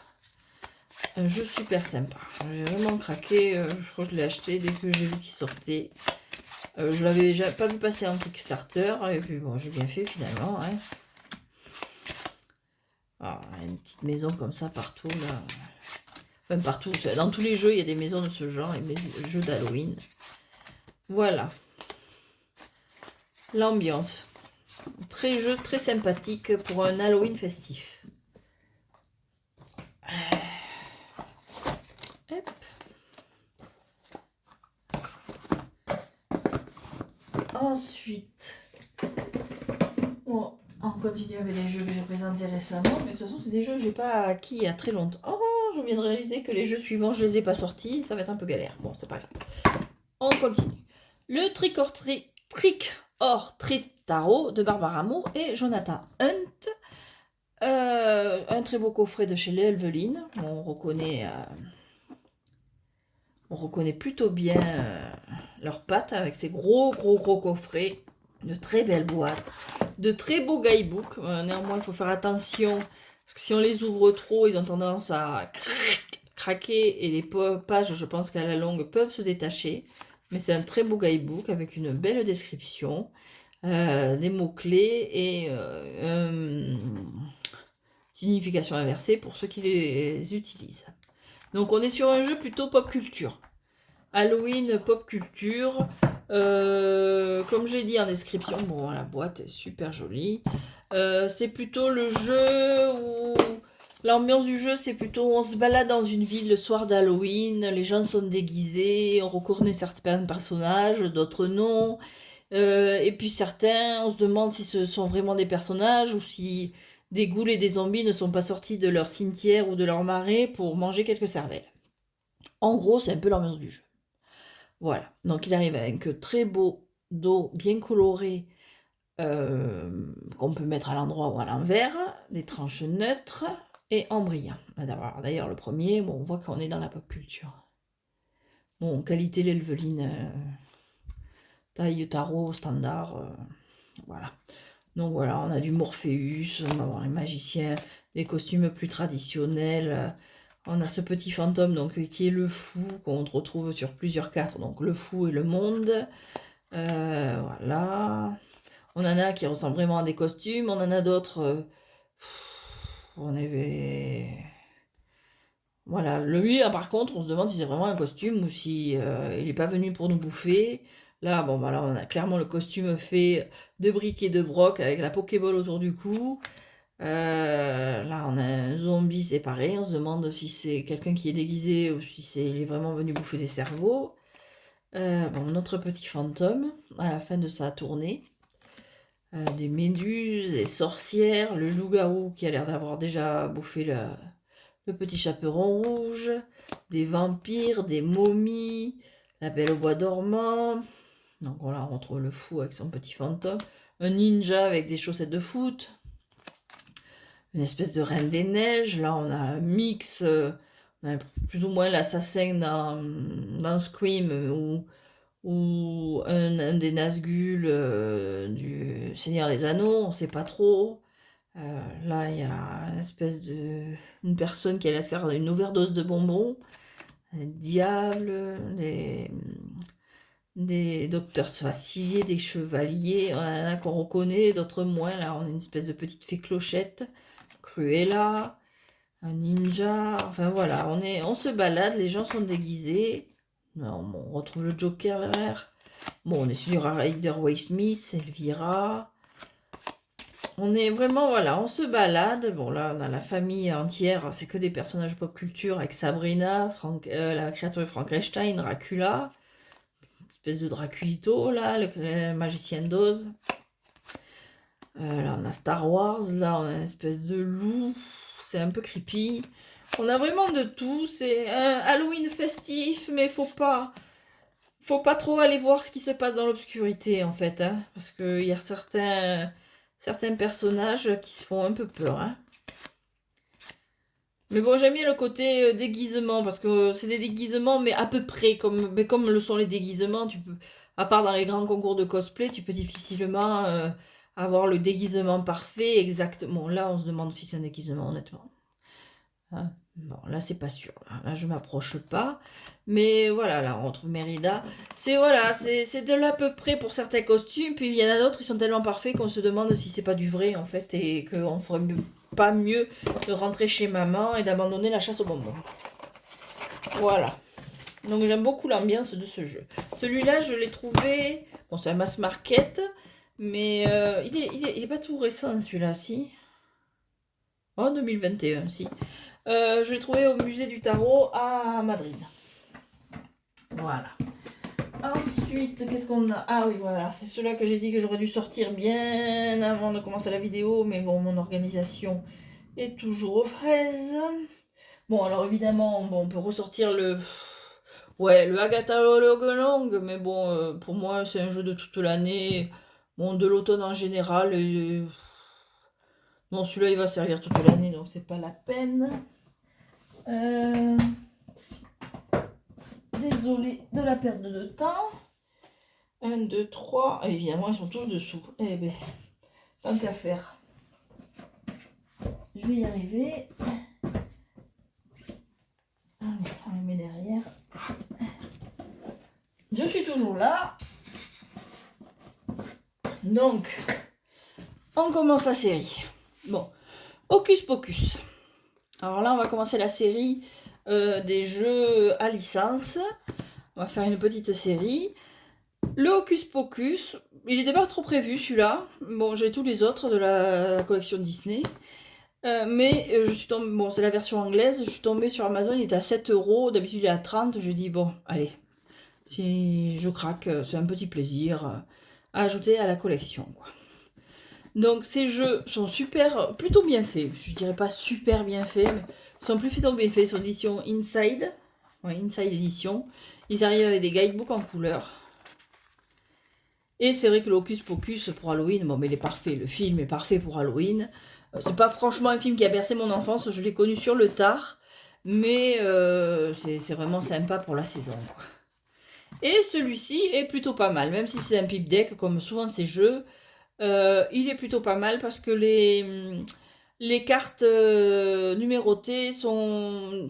Un jeu super sympa. J'ai vraiment craqué. Je crois que je l'ai acheté dès que j'ai vu qu'il sortait. Je l'avais pas vu passer en Kickstarter. Et puis bon, j'ai bien fait finalement. Hein. Ah, une petite maison comme ça partout là. Enfin partout. Dans tous les jeux, il y a des maisons de ce genre, les jeux d'Halloween. Voilà. L'ambiance. Jeu très sympathique pour un Halloween festif. Hop. Ensuite, bon, on continue avec les jeux que j'ai présentés récemment, mais de toute façon, c'est des jeux que j'ai pas acquis il y a très longtemps. Oh, je viens de réaliser que les jeux suivants, je les ai pas sortis, ça va être un peu galère. Bon, c'est pas grave. On continue. Le Trick or Treat Tarot de Barbara Moore et Jonathan Hunt. Un très beau coffret de chez les Elveline. On reconnaît plutôt bien leurs pattes avec ces gros coffrets, de très belles boîtes, de très beaux guidebooks. Néanmoins, il faut faire attention parce que si on les ouvre trop, ils ont tendance à craquer et les pages, je pense qu'à la longue, peuvent se détacher. Mais c'est un très beau guidebook avec une belle description, des mots-clés et signification inversée pour ceux qui les utilisent. Donc on est sur un jeu plutôt pop culture. Halloween pop culture. Comme j'ai dit en description, bon, la boîte est super jolie. C'est plutôt le jeu où... L'ambiance du jeu, c'est plutôt on se balade dans une ville le soir d'Halloween, les gens sont déguisés, on reconnaît certains personnages, d'autres non. Et puis certains, on se demande si ce sont vraiment des personnages ou si des ghouls et des zombies ne sont pas sortis de leur cimetière ou de leur marais pour manger quelques cervelles. En gros, c'est un peu l'ambiance du jeu. Voilà, donc il arrive avec un très beau dos bien coloré qu'on peut mettre à l'endroit ou à l'envers, des tranches neutres et en brillant. D'ailleurs, le premier, bon, on voit qu'on est dans la pop culture. Bon, qualité l'Elveline, taille tarot standard, voilà. Donc voilà, on a du Morpheus, on va avoir les magiciens, des costumes plus traditionnels. On a ce petit fantôme donc, qui est le fou, qu'on retrouve sur plusieurs cartes. Donc le fou et le monde. Voilà. On en a qui ressemblent vraiment à des costumes. On en a d'autres... on avait... Voilà. Lui, par contre, on se demande si c'est vraiment un costume ou si il n'est pas venu pour nous bouffer. Là, bon, bah là, on a clairement le costume fait de briques et de broc avec la Pokéball autour du cou. Là, on a un zombie séparé. On se demande si c'est quelqu'un qui est déguisé ou si il est vraiment venu bouffer des cerveaux. Bon, notre petit fantôme, à la fin de sa tournée. Des méduses, des sorcières, le loup-garou qui a l'air d'avoir déjà bouffé le petit chaperon rouge, des vampires, des momies, la belle au bois dormant. Donc voilà, on retrouve le fou avec son petit fantôme. Un ninja avec des chaussettes de foot. Une espèce de reine des neiges. Là, on a un mix, on a plus ou moins l'assassin dans Scream, ou un des Nazgûl du Seigneur des Anneaux, on ne sait pas trop. Là, il y a une personne qui allait faire une overdose de bonbons. Des diables, des docteurs faciliers, des chevaliers. On en a qu'on reconnaît, d'autres moins. Là, on a une espèce de petite fée clochette. Cruella, un ninja, enfin voilà, on se balade, les gens sont déguisés. Non, bon, on retrouve le Joker. Bon, on est sur Rider Waite-Smith, Elvira. On est vraiment, voilà, on se balade. Bon, là, on a la famille entière, c'est que des personnages pop culture avec Sabrina, la créature de Frankenstein, Dracula, une espèce de Draculito, là, le magicien d'Oz. Là, on a Star Wars, là, on a une espèce de loup, c'est un peu creepy. On a vraiment de tout, c'est un Halloween festif, mais faut pas trop aller voir ce qui se passe dans l'obscurité, en fait, hein, parce qu'il y a certains personnages qui se font un peu peur, hein. Mais bon, j'aime bien le côté déguisement, parce que c'est des déguisements, mais à peu près, comme le sont les déguisements, à part dans les grands concours de cosplay, tu peux difficilement avoir le déguisement parfait, exactement. Là, on se demande si c'est un déguisement, honnêtement. Hein. Bon, là, c'est pas sûr. Là, je m'approche pas. Mais voilà, là, on retrouve Mérida. C'est de l'à peu près pour certains costumes. Puis il y en a d'autres qui sont tellement parfaits qu'on se demande si c'est pas du vrai, en fait. Et qu'on ferait pas mieux de rentrer chez maman et d'abandonner la chasse aux bonbons. Voilà. Donc j'aime beaucoup l'ambiance de ce jeu. Celui-là, je l'ai trouvé... Bon, c'est un mass market. Mais il est pas tout récent, celui-là, si. Oh, 2021, si. Je l'ai trouvé au musée du tarot à Madrid. Voilà. Ensuite, qu'est-ce qu'on a? Ah oui, voilà, c'est ceux-là que j'ai dit que j'aurais dû sortir bien avant de commencer la vidéo, mais bon, mon organisation est toujours aux fraises. Bon, alors évidemment, on peut ressortir le Agatha Long, mais bon, pour moi, c'est un jeu de toute l'année. Bon, de l'automne en général. Non, celui-là, il va servir toute l'année, donc c'est pas la peine. Désolée de la perte de temps. 1, 2, 3. Évidemment, ils sont tous dessous. Eh bien, tant qu'à faire. Je vais y arriver. Allez, on les met derrière. Je suis toujours là. Donc, on commence la série. Bon, Hocus Pocus. Alors là, on va commencer la série des jeux à licence. On va faire une petite série. Le Hocus Pocus, il n'était pas trop prévu celui-là. Bon, j'ai tous les autres de la collection Disney. Mais je suis tombée, bon, c'est la version anglaise. Je suis tombée sur Amazon, il était à 7 €. D'habitude, il est à 30. Je dis, bon, allez, si je craque, c'est un petit plaisir à ajouter à la collection, quoi. Donc ces jeux sont plutôt bien faits. Je dirais pas super bien faits, mais sont plutôt bien faits. Ils sont édition Inside. Ouais, Inside Edition. Ils arrivent avec des guidebooks en couleur. Et c'est vrai que le Hocus Pocus pour Halloween, bon, mais il est parfait. Le film est parfait pour Halloween. C'est pas franchement un film qui a bercé mon enfance. Je l'ai connu sur le tard. Mais c'est vraiment sympa pour la saison, quoi. Et celui-ci est plutôt pas mal. Même si c'est un pipe deck, comme souvent ces jeux... il est plutôt pas mal parce que les cartes numérotées sont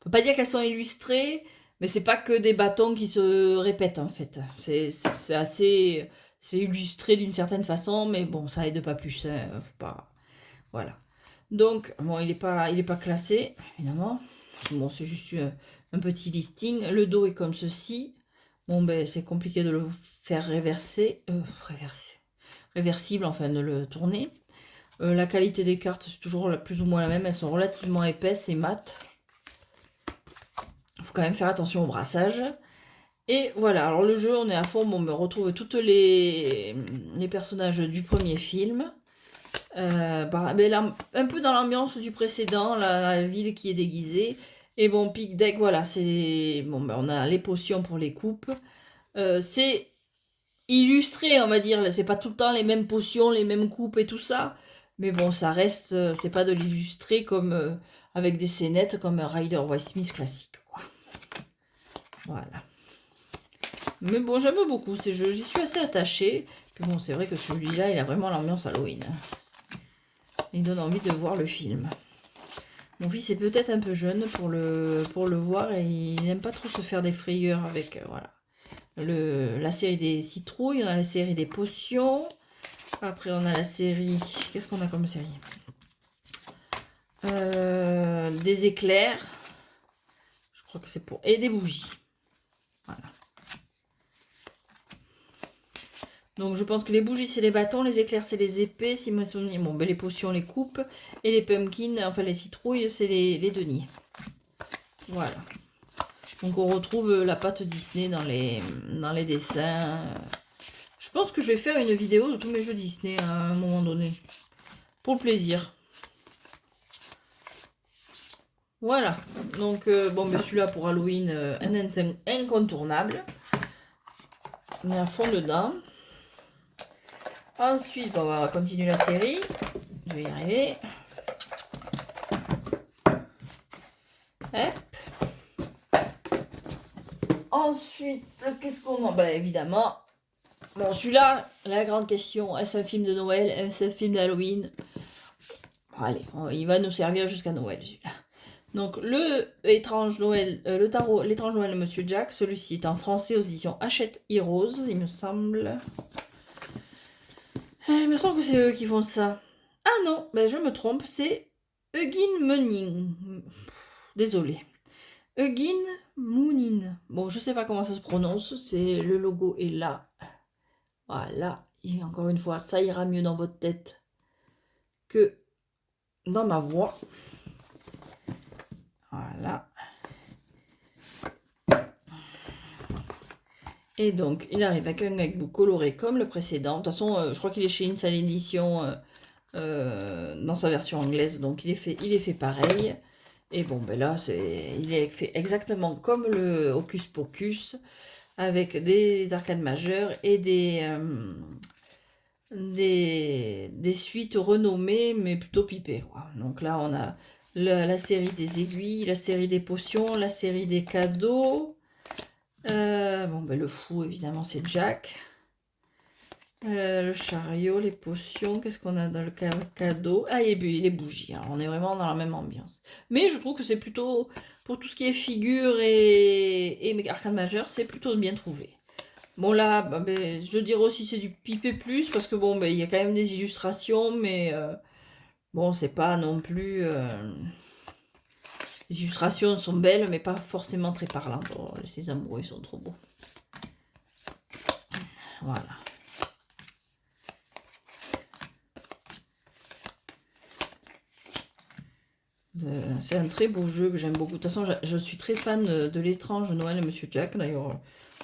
peut pas dire qu'elles sont illustrées, mais c'est pas que des bâtons qui se répètent en fait. C'est assez... C'est illustré d'une certaine façon, mais bon, ça aide pas plus. Hein, faut pas... Voilà. Donc, bon, il est pas classé, évidemment. Bon, c'est juste un petit listing. Le dos est comme ceci. Bon, ben, c'est compliqué de le faire réversible, enfin, de le tourner. La qualité des cartes, c'est toujours plus ou moins la même. Elles sont relativement épaisses et mates. Il faut quand même faire attention au brassage. Et voilà, alors le jeu, on est à fond. Bon, on retrouve toutes les personnages du premier film. Un peu dans l'ambiance du précédent, la ville qui est déguisée. Et bon, pic deck, voilà, c'est... Bon, ben, on a les potions pour les coupes. C'est illustré, on va dire. C'est pas tout le temps les mêmes potions, les mêmes coupes et tout ça. Mais bon, ça reste... c'est pas de l'illustrer comme... avec des scénettes comme un Rider Waite Smith classique, quoi. Voilà. Mais bon, j'aime beaucoup ces jeux. J'y suis assez attachée. Puis bon, c'est vrai que celui-là, il a vraiment l'ambiance Halloween. Il donne envie de voir le film. Mon fils est peut-être un peu jeune pour le voir et il n'aime pas trop se faire des frayeurs avec voilà. La série des citrouilles, on a la série des potions. Après on a la série... Qu'est-ce qu'on a comme série des éclairs. Je crois que c'est pour... Et des bougies. Voilà. Donc je pense que les bougies c'est les bâtons, les éclairs c'est les épées, si mes souvenirs... Bon, ben, les potions, les coupes, et les pumpkins, enfin les citrouilles, c'est les deniers. Voilà. Donc on retrouve la patte Disney dans les dessins. Je pense que je vais faire une vidéo de tous mes jeux Disney à un moment donné. Pour le plaisir. Voilà. Donc bon, ben celui-là pour Halloween, un incontournable. On est à fond dedans. Ensuite, bon, on va continuer la série. Je vais y arriver. Hop. Ensuite, qu'est-ce qu'on a? Ben, évidemment. Bon, celui-là, la grande question, est-ce un film de Noël? Est-ce un film d'Halloween? Allez, il va nous servir jusqu'à Noël, celui-là. Donc, le étrange Noël, le tarot, l'étrange Noël de Monsieur Jack. Celui-ci est en français aux éditions Hachette Heroes, il me semble. Il me semble que c'est eux qui font ça. Ah non, ben je me trompe, c'est Eugene Munning. Désolé. Eugene Moonin. Bon, je sais pas comment ça se prononce, c'est le logo est là. Voilà, et encore une fois, ça ira mieux dans votre tête que dans ma voix. Voilà. Et donc, il arrive avec un MacBook coloré comme le précédent. De toute façon, je crois qu'il est chez Inside Edition dans sa version anglaise, donc il est fait pareil. Et bon, ben là, il est fait exactement comme le Hocus Pocus, avec des arcades majeures et des suites renommées, mais plutôt pipées, quoi. Donc là, on a la série des aiguilles, la série des potions, la série des cadeaux. Bon, ben, le fou, évidemment, c'est Jack. Le chariot, les potions, qu'est-ce qu'on a dans le cadeau? Ah, et les bougies, alors on est vraiment dans la même ambiance. Mais je trouve que c'est plutôt, pour tout ce qui est figures et arcade majeure, c'est plutôt bien trouvé. Bon là, bah, ben, je dirais aussi c'est du pipé plus, parce que bon, ben, il y a quand même des illustrations, mais bon, c'est pas non plus... les illustrations sont belles, mais pas forcément très parlantes. Oh, ces amoureux, ils sont trop beaux. Voilà. C'est un très beau jeu que j'aime beaucoup. De toute façon, je suis très fan de l'étrange Noël de Monsieur Jack. D'ailleurs,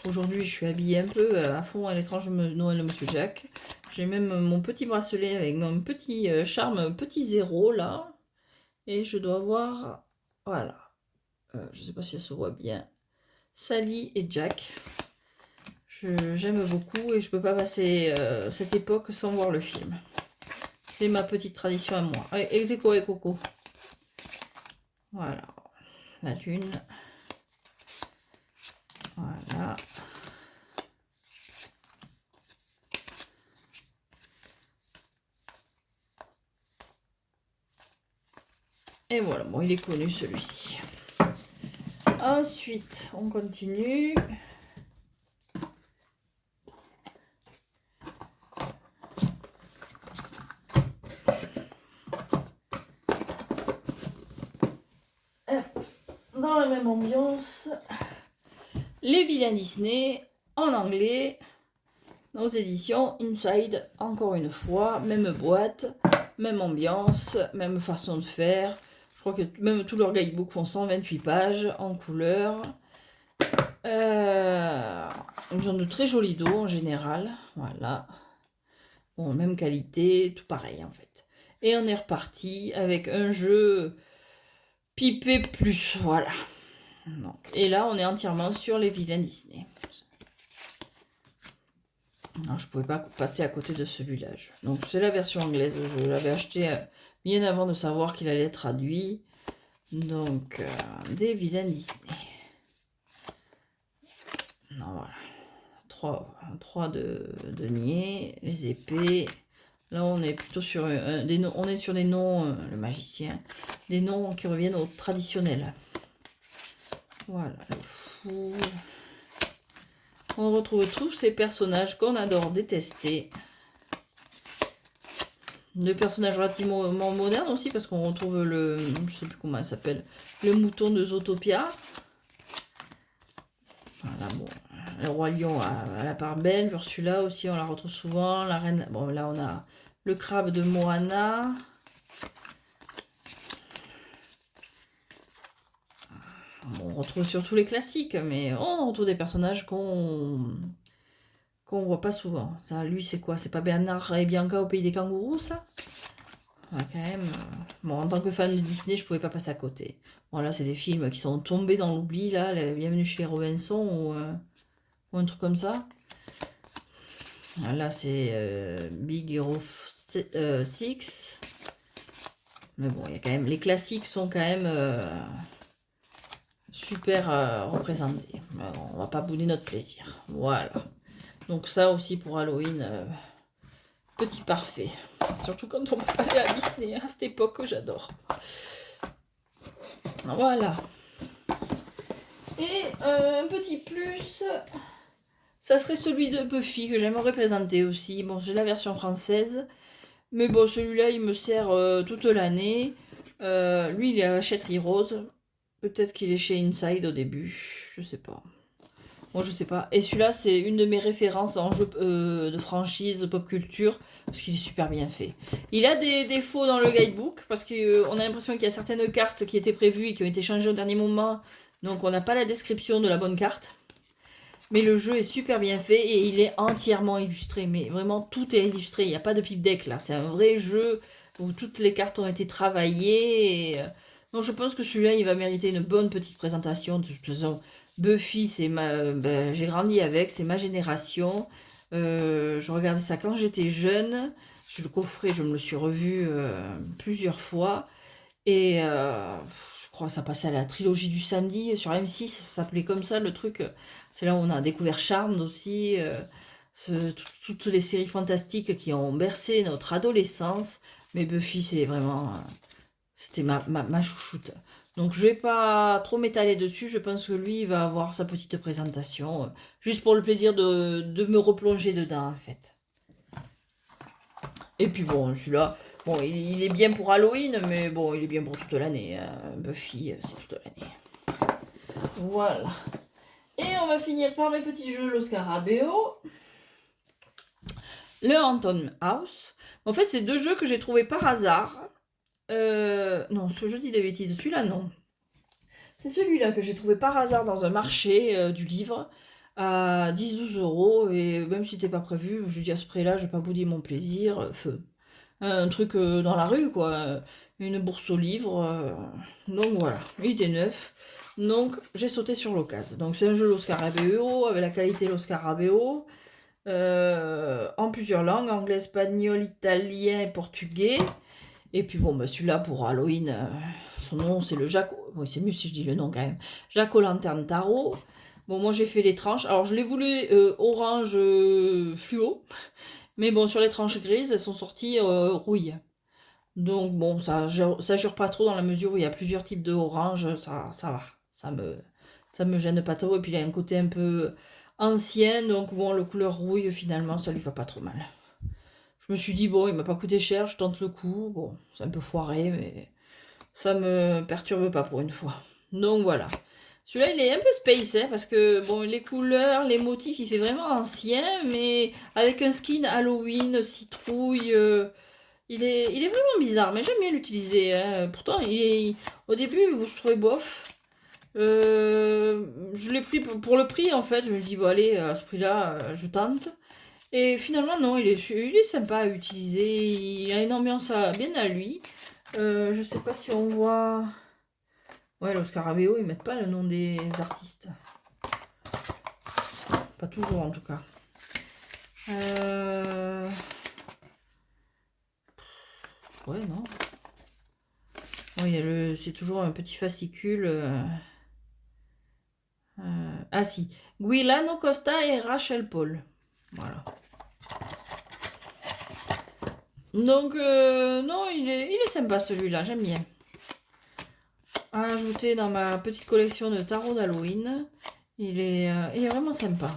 aujourd'hui, je suis habillée un peu à fond à l'étrange Noël de Monsieur Jack. J'ai même mon petit bracelet avec mon petit charme, petit zéro là. Et je dois voir, voilà. Je ne sais pas si ça se voit bien. Sally et Jack. J'aime beaucoup et je peux pas passer cette époque sans voir le film. C'est ma petite tradition à moi. Allez, ex aequo et Coco. Voilà, la lune. Voilà. Et voilà, bon, il est connu celui-ci. Ensuite, on continue. Dans la même ambiance, les vilains Disney en anglais, aux éditions Inside, encore une fois, même boîte, même ambiance, même façon de faire. Je crois que même tous leurs guidebooks font 128 pages en couleur. Ils ont de très jolis dos en général, voilà. Bon, même qualité, tout pareil en fait. Et on est reparti avec un jeu pipé plus, voilà. Donc, et là, on est entièrement sur les vilains Disney. Non, je pouvais pas passer à côté de celui-là. Donc, c'est la version anglaise. Je l'avais acheté bien avant de savoir qu'il allait être traduit. Donc, des vilains Disney. Non, voilà. 3 de deniers, les épées. Là, on est plutôt sur des noms. On est sur des noms, le magicien, des noms qui reviennent au traditionnel. Voilà, le fou. On retrouve tous ces personnages qu'on adore détester. Des personnages relativement modernes aussi, parce qu'on retrouve le... Je sais plus comment elle s'appelle. Le mouton de Zootopia. Voilà, bon. Le roi lion à la part belle. Ursula aussi, on la retrouve souvent. La reine... Bon, là, on a le crabe de Moana. Bon, on retrouve surtout les classiques, mais on retrouve des personnages qu'on voit pas souvent. Ça, lui, c'est quoi? C'est pas Bernard et Bianca au pays des kangourous, ça? Ouais, quand même. Bon, en tant que fan de Disney, je pouvais pas passer à côté. Bon, là, c'est des films qui sont tombés dans l'oubli, là. Bienvenue chez les Robinson ou un truc comme ça. Là, c'est Big Hero 6. Mais bon, il y a quand même... Les classiques sont quand même... super représenté. On va pas bouder notre plaisir. Voilà. Donc ça aussi pour Halloween, petit parfait. Surtout quand on peut aller à Disney, à cette époque que j'adore. Voilà. Et un petit plus, ça serait celui de Buffy que j'aimerais présenter aussi. Bon, j'ai la version française. Mais bon, celui-là, il me sert toute l'année. Lui, il est à la chetterie rose. Peut-être qu'il est chez Inside au début, je sais pas. Bon, je sais pas. Et celui-là, c'est une de mes références en jeu de franchise pop culture, parce qu'il est super bien fait. Il a des défauts dans le guidebook, parce qu'on a l'impression qu'il y a certaines cartes qui étaient prévues et qui ont été changées au dernier moment, donc on n'a pas la description de la bonne carte. Mais le jeu est super bien fait et il est entièrement illustré. Mais vraiment, tout est illustré. Il n'y a pas de pipe deck là. C'est un vrai jeu où toutes les cartes ont été travaillées. Donc je pense que celui-là, il va mériter une bonne petite présentation. De toute façon, Buffy, c'est j'ai grandi avec, c'est ma génération. Je regardais ça quand j'étais jeune. Le coffret, je me le suis revu plusieurs fois. Et je crois que ça passait à la trilogie du samedi sur M6, ça s'appelait comme ça le truc. C'est là où on a découvert Charmed aussi. Toutes les séries fantastiques qui ont bercé notre adolescence. Mais Buffy, c'est vraiment... C'était ma chouchoute. Donc je vais pas trop m'étaler dessus. Je pense que lui, il va avoir sa petite présentation. Juste pour le plaisir de me replonger dedans, en fait. Et puis bon, celui-là... Bon, il est bien pour Halloween, mais bon, il est bien pour toute l'année. Buffy, c'est toute l'année. Voilà. Et on va finir par mes petits jeux, le Scarabeo. Le Haunted House. En fait, c'est deux jeux que j'ai trouvés par hasard. Non, ce jeu dit des bêtises. Celui-là, non. C'est celui-là que j'ai trouvé par hasard dans un marché du livre à 10-12 euros. Et même si c'était pas prévu, je dis à ce prix-là, je vais pas bouder mon plaisir. Feu. Un truc dans la rue, quoi. Une bourse aux livres. Donc voilà, il était neuf. Donc j'ai sauté sur l'occasion. Donc c'est un jeu Lo Scarabeo avec la qualité Lo Scarabeo. En plusieurs langues, anglais, espagnol, italien et portugais. Et puis bon, bah, celui-là pour Halloween, son nom c'est le Jack... Oui, c'est mieux si je dis le nom quand même. Jack o' Lantern Tarot. Bon, moi j'ai fait les tranches. Alors je l'ai voulu orange fluo. Mais bon, sur les tranches grises, elles sont sorties rouille. Donc bon, ça jure pas trop dans la mesure où il y a plusieurs types de orange. Ça va. Ça me gêne pas trop. Et puis il a un côté un peu ancien. Donc bon, le couleur rouille, finalement, ça lui va pas trop mal. Je me suis dit, bon, il m'a pas coûté cher, je tente le coup. Bon, c'est un peu foiré, mais ça me perturbe pas pour une fois. Donc voilà. Celui-là, il est un peu space, hein, parce que bon, les couleurs, les motifs, il fait vraiment ancien, mais avec un skin Halloween, citrouille, il est vraiment bizarre, mais j'aime bien l'utiliser, hein. Pourtant, au début, je trouvais bof. Je l'ai pris pour le prix, en fait. Je me dis, bon, allez, à ce prix-là, je tente. Et finalement, non, il est sympa à utiliser. Il a une ambiance bien à lui. Je sais pas si on voit... Ouais, le Scarabeo, ils mettent pas le nom des artistes. Pas toujours, en tout cas. Ouais, non. Oui, c'est toujours un petit fascicule. Ah si. Guilano Costa et Rachel Paul. Voilà. Donc, non, il est sympa celui-là, j'aime bien. À ajouter dans ma petite collection de tarot d'Halloween. Il est vraiment sympa.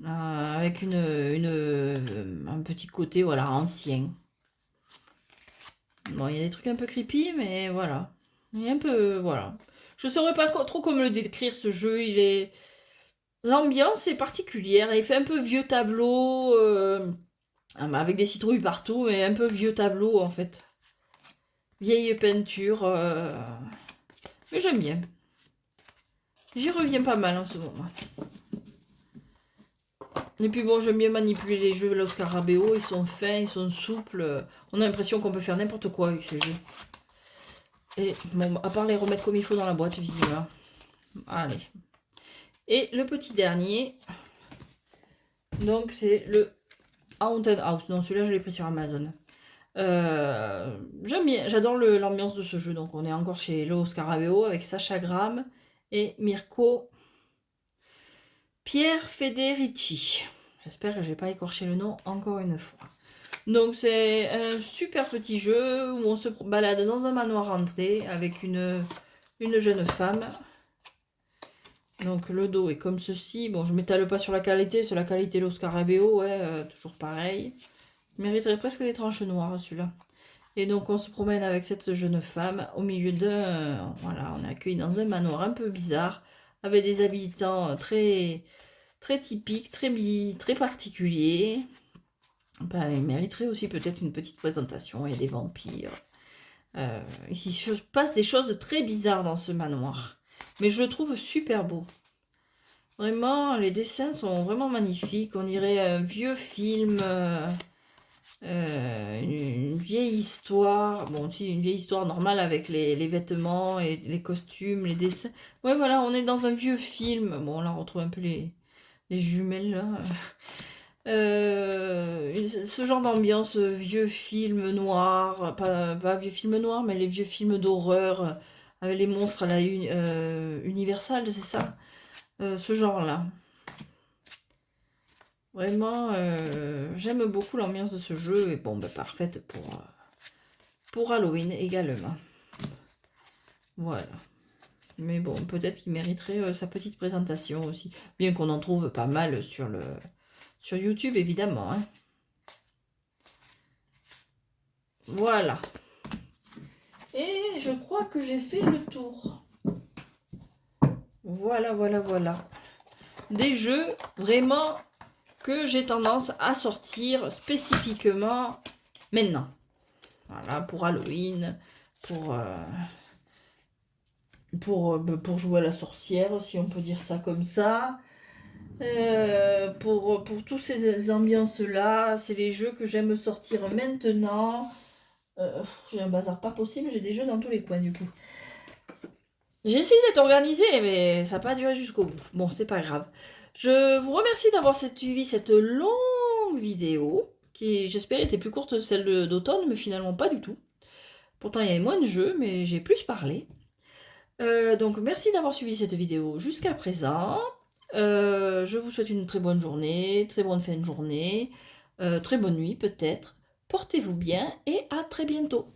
Avec un petit côté, voilà, ancien. Bon, il y a des trucs un peu creepy, mais voilà. Il est un peu, voilà. Je ne saurais pas trop comment le décrire, ce jeu. L'ambiance est particulière. Il fait un peu vieux tableau, avec des citrouilles partout, mais un peu vieux tableau, en fait. Vieille peinture. Mais j'aime bien. J'y reviens pas mal en ce moment. Et puis bon, j'aime bien manipuler les jeux Los Scarabeo. Ils sont fins, ils sont souples. On a l'impression qu'on peut faire n'importe quoi avec ces jeux. Et bon, à part les remettre comme il faut dans la boîte, visiblement. Allez. Et le petit dernier. Donc c'est le Haunted House. Non, celui-là, je l'ai pris sur Amazon. J'aime bien, j'adore l'ambiance de ce jeu. Donc on est encore chez Lo Scarabeo avec Sacha Graham et Mirko Pierre Federici. J'espère que je n'ai pas écorché le nom encore une fois. Donc c'est un super petit jeu où on se balade dans un manoir hanté avec une jeune femme. Donc le dos est comme ceci. Bon, je ne m'étale pas sur la qualité, c'est la qualité Lo Scarabeo, ouais, toujours pareil. Il mériterait presque des tranches noires celui-là. Et donc on se promène avec cette jeune femme au milieu d'un... Voilà, on est accueilli dans un manoir un peu bizarre, avec des habitants très, très typiques, très particuliers. Ben, il mériterait aussi peut-être une petite présentation. Il y a des vampires. Ici, il se passe des choses très bizarres dans ce manoir. Mais je le trouve super beau. Vraiment, les dessins sont vraiment magnifiques. On dirait un vieux film... une vieille histoire, bon aussi une vieille histoire normale avec les vêtements et les costumes, les dessins. Ouais voilà, on est dans un vieux film. Bon là on retrouve un peu les jumelles là. Ce genre d'ambiance vieux film noir, pas vieux film noir, mais les vieux films d'horreur avec les monstres à la Universal, c'est ça, ce genre là. Vraiment, j'aime beaucoup l'ambiance de ce jeu et bon, bah, parfaite pour Halloween également. Voilà. Mais bon, peut-être qu'il mériterait sa petite présentation aussi. Bien qu'on en trouve pas mal sur YouTube, évidemment. Hein. Voilà. Et je crois que j'ai fait le tour. Voilà, voilà, voilà. Des jeux vraiment que j'ai tendance à sortir spécifiquement maintenant. Voilà, pour Halloween, pour jouer à la sorcière, si on peut dire ça comme ça. Pour toutes ces ambiances-là, c'est les jeux que j'aime sortir maintenant. J'ai un bazar pas possible, j'ai des jeux dans tous les coins du coup. J'ai essayé d'être organisée, mais ça n'a pas duré jusqu'au bout. Bon, c'est pas grave. Je vous remercie d'avoir suivi cette longue vidéo, qui j'espère était plus courte que celle d'automne, mais finalement pas du tout. Pourtant, il y avait moins de jeux, mais j'ai plus parlé. Donc, merci d'avoir suivi cette vidéo jusqu'à présent. Je vous souhaite une très bonne journée, très bonne fin de journée, très bonne nuit peut-être. Portez-vous bien et à très bientôt.